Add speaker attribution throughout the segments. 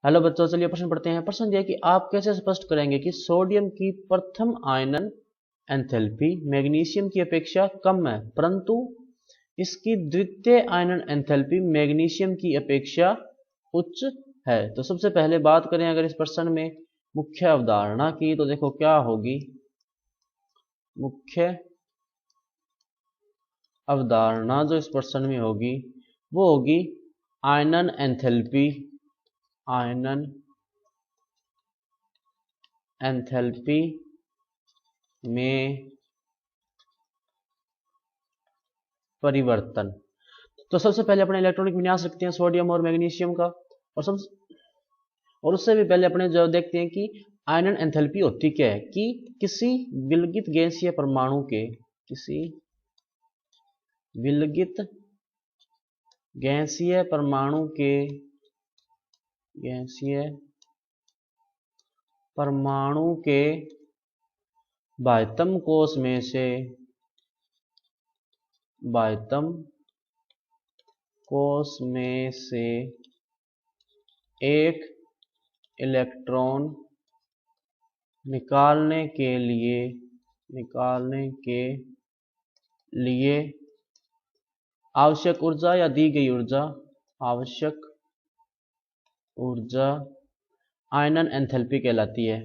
Speaker 1: Hello बच्चों, चलिए प्रश्न पढ़ते हैं। प्रश्न दिया कि आप कैसे स्पष्ट करेंगे कि सोडियम की प्रथम आयनन एंथैल्पी मैग्नीशियम की अपेक्षा कम है, परंतु इसकी द्वितीय आयनन एंथैल्पी मैग्नीशियम की अपेक्षा उच्च है। तो सबसे पहले बात करें अगर इस प्रश्न में मुख्य अवधारणा की, तो देखो क्या होगी। मुख्य अवधारणा जो इस प्रश्न में होगी वो होगी आयनन एंथैल्पी। आयनन एंथैल्पी में परिवर्तन। तो सबसे पहले अपने इलेक्ट्रॉनिक विन्यास रखते हैं सोडियम और मैग्नीशियम का, और उससे भी पहले अपने जो देखते हैं कि आयनन एंथैल्पी होती क्या है कि किसी विलगित गैसीय परमाणु के किसी विलगित गैसीय परमाणु के गैसीय परमाणु के बाह्यतम कोश में से बाह्यतम कोश में से एक इलेक्ट्रॉन निकालने के लिए आवश्यक ऊर्जा या दी गई ऊर्जा आवश्यक ऊर्जा आयनन एंथैल्पी कहलाती है।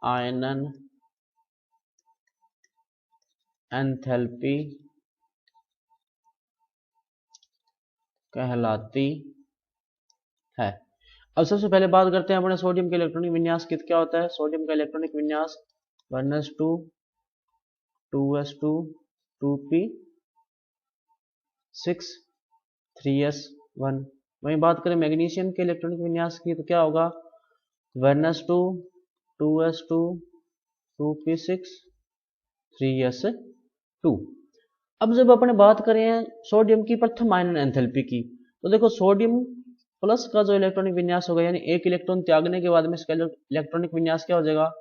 Speaker 1: आयनन एंथैल्पी कहलाती है। अब सबसे पहले बात करते हैं अपने सोडियम के इलेक्ट्रॉनिक विन्यास की। क्या होता है सोडियम का इलेक्ट्रॉनिक विन्यास 1s2 2s2 2p6 3s1। वहीं बात करें मैग्नीशियम के इलेक्ट्रॉनिक विन्यास की तो क्या होगा 1s2 2s2 2p6 3s2। अब जब अपने बात करें सोडियम की प्रथम आयनन एंथैल्पी की, तो देखो सोडियम प्लस का जो इलेक्ट्रॉनिक विन्यास होगा यानी एक इलेक्ट्रॉन त्यागने के बाद में इसका इलेक्ट्रॉनिक विन्यास क्या हो जाएगा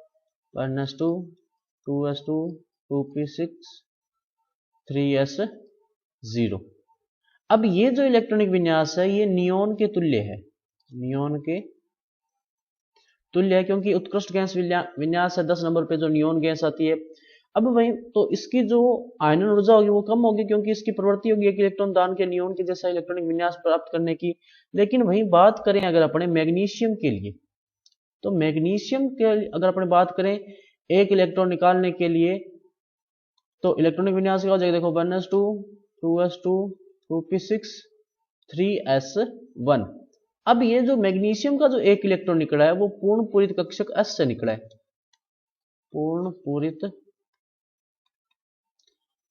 Speaker 1: 1s2 2s2 2p6 3s0। अब ये जो इलेक्ट्रॉनिक विन्यास है ये नियोन के तुल्य है। नियोन के तुल्य है क्योंकि उत्कृष्ट गैस विन्यास है 10 नंबर पे जो नियोन गैस आती है। अब वही तो इसकी जो आयनन ऊर्जा होगी वो कम होगी क्योंकि इसकी प्रवृत्ति होगी एक इलेक्ट्रॉन दान के नियोन के जैसा इलेक्ट्रॉनिक विन्यास प्राप्त करने की। लेकिन वही बात करें अगर अपने मैग्नीशियम के लिए, तो मैग्नीशियम के अगर अपने बात करें एक इलेक्ट्रॉन निकालने के लिए तो इलेक्ट्रॉनिक विन्यास क्या हो जाएगा देखो 1s2 2s2 2p6 3s1। अब ये जो मैग्नीशियम का जो एक इलेक्ट्रॉन निकला है वो पूर्ण पूरित कक्षक S से निकला है। पूर्ण पूरित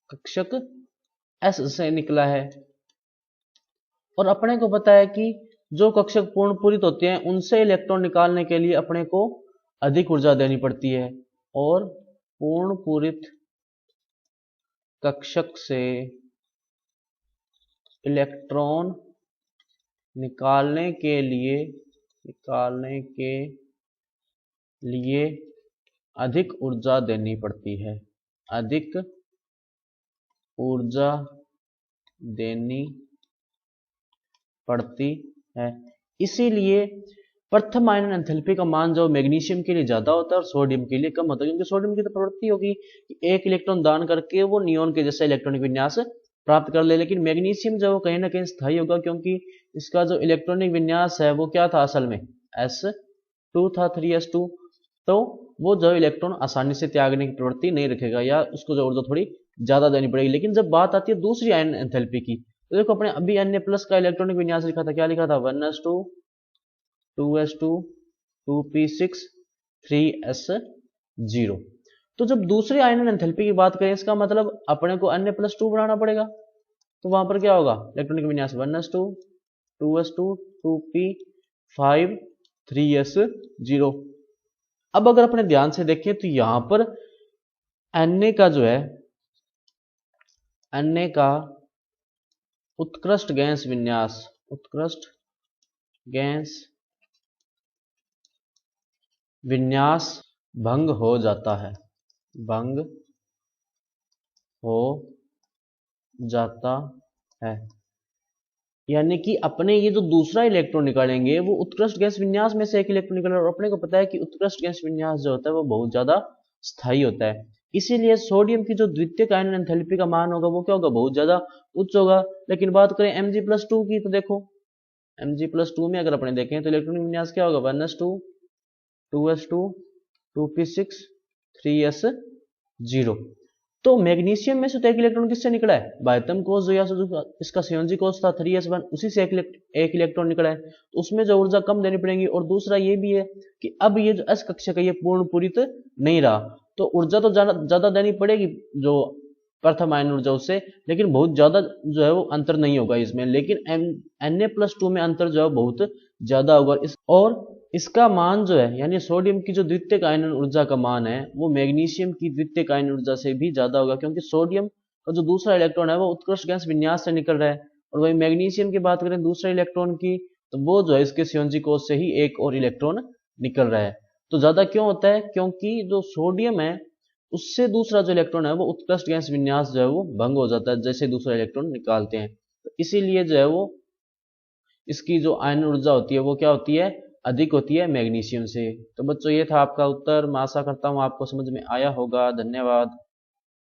Speaker 1: कक्षक S से निकला है। और अपने को पता है कि जो कक्षक पूर्ण पूरित होते हैं उनसे इलेक्ट्रॉन निकालने के लिए अपने को अधिक ऊर्जा देनी पड़ती है, और पूर्ण पूरित कक्षक से इलेक्ट्रॉन निकालने के लिए अधिक ऊर्जा देनी पड़ती है। अधिक ऊर्जा देनी पड़ती है। इसीलिए प्रथम आयनन एंथैल्पी का मान जो मैग्नीशियम के लिए ज्यादा होता है और सोडियम के लिए कम होता है, क्योंकि सोडियम की तो प्रवृत्ति होगी कि एक इलेक्ट्रॉन दान करके वो नियोन के जैसा इलेक्ट्रॉनिक विन्यास प्राप्त कर ले। लेकिन मैग्नीशियम जो कहीं ना कहीं स्थायी होगा क्योंकि इसका जो इलेक्ट्रॉनिक विन्यास है वो क्या था असल में S2 था 3s2। तो वो जो इलेक्ट्रॉन आसानी से त्यागने की प्रवृत्ति नहीं रखेगा या उसको जो ऊर्जा थोड़ी ज्यादा देनी पड़ेगी। लेकिन जब बात आती है दूसरी आयन एंथैल्पी की, तो देखो अपने अभी Na प्लस का इलेक्ट्रॉनिक विन्यास लिखा था। क्या लिखा था 1s2 2s2 2p6 3s0। तो जब दूसरी आयनन एंथैल्पी की बात करें इसका मतलब अपने को Na+2 बनाना पड़ेगा। तो वहां पर क्या होगा इलेक्ट्रॉनिक विन्यास 1s2 2s2 2p5 3s0। अब अगर अपने ध्यान से देखें तो यहां पर Na का जो है Na का उत्कृष्ट गैस विन्यास भंग हो जाता है। भंग हो जाता है। यानी कि अपने ये जो दूसरा इलेक्ट्रॉन निकालेंगे वो उत्कृष्ट गैस विन्यास में से एक इलेक्ट्रॉन निकलेगा, और अपने को पता है कि उत्कृष्ट गैस विन्यास जो होता है वो बहुत ज्यादा स्थायी होता है। इसीलिए सोडियम की जो द्वितीयक आयन एंथैल्पी का मान होगा वो क्या होगा, बहुत ज्यादा उच्च होगा। लेकिन बात करें Mg+2 की, तो देखो Mg+2 में अगर अपने देखें तो इलेक्ट्रॉनिक विन्यास क्या होगा, 1s2 2s2 2p6 3s0। तो मैग्नीशियम में से तो एक इलेक्ट्रॉन किससे निकला है, बाह्यतम कोष जो या जो इसका संयोजी कोष था 3s1, उसी से एक इलेक्ट्रॉन निकला है, तो उसमें जो ऊर्जा कम देनी पड़ेगी। और दूसरा ये भी है कि अब ये जो एस कक्षा का ये पूर्ण पूरित नहीं रहा, तो ऊर्जा तो ज्यादा देनी पड़ेगी जो प्रथम आयन ऊर्जा उससे, लेकिन बहुत ज्यादा जो है वो अंतर नहीं होगा इसमें। लेकिन Na+2 में अंतर जो है बहुत ज्यादा होगा। और इसका मान जो है, यानी सोडियम की जो द्वितीयक आयन ऊर्जा का मान है वो मैग्नीशियम की द्वितीयक आयन ऊर्जा से भी ज्यादा होगा, क्योंकि सोडियम का जो दूसरा इलेक्ट्रॉन है वो उत्कृष्ट गैस विन्यास से निकल रहा है, और वही मैग्नीशियम की बात करें दूसरे इलेक्ट्रॉन की, तो वो जो है इसके संयोजी कोष से ही एक और इलेक्ट्रॉन निकल रहा है। तो ज्यादा क्यों होता है, क्योंकि जो सोडियम है उससे दूसरा जो इलेक्ट्रॉन है वो उत्कृष्ट गैस विन्यास जो है वो भंग हो जाता है जैसे दूसरा इलेक्ट्रॉन निकालते हैं। तो इसीलिए जो है वो इसकी जो आयन ऊर्जा होती है वो क्या होती है, अधिक होती है मैग्नीशियम से। तो बच्चों ये था आपका उत्तर, मैं आशा करता हूँ आपको समझ में आया होगा। धन्यवाद।